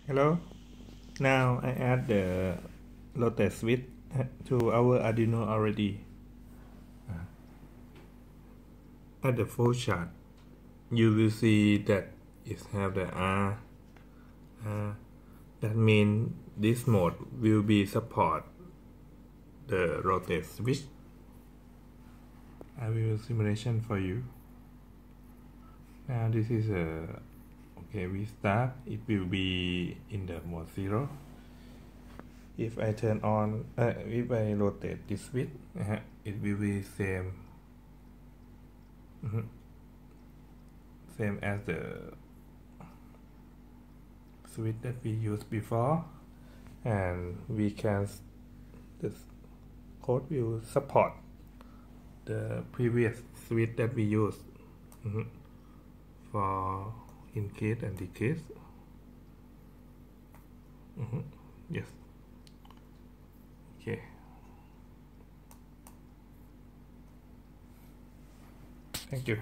Hello. Now I add the rotate switch to our Arduino already. At the flow chart, you will see that it have the R. That means this mode will be support the rotate switch. I will simulation for you. Now this is okay. We start. It will be in the mode 0. If I turn on, if I rotate this switch, it will be same as the switch that we used before, and we can this code will support the previous switch that we used for increase and decrease. Yes. Okay. Thank you.